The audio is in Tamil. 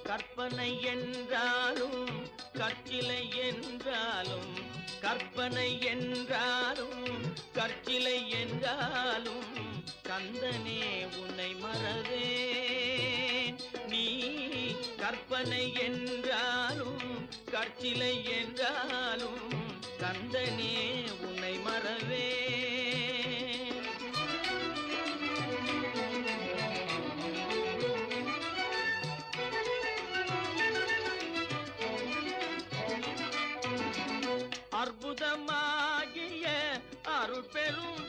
கற்பனை என்றாலும் கற்சிலை என்றாலும் கற்பனை என்றாலும் கற்சிலை என்றாலும் கந்தனே உன்னை மறவேன். நீ கற்பனை என்றாலும் கற்சிலை என்றாலும் கந்தனே உன்னை மறவேன். அற்புதமாகிய அருள் பெரும்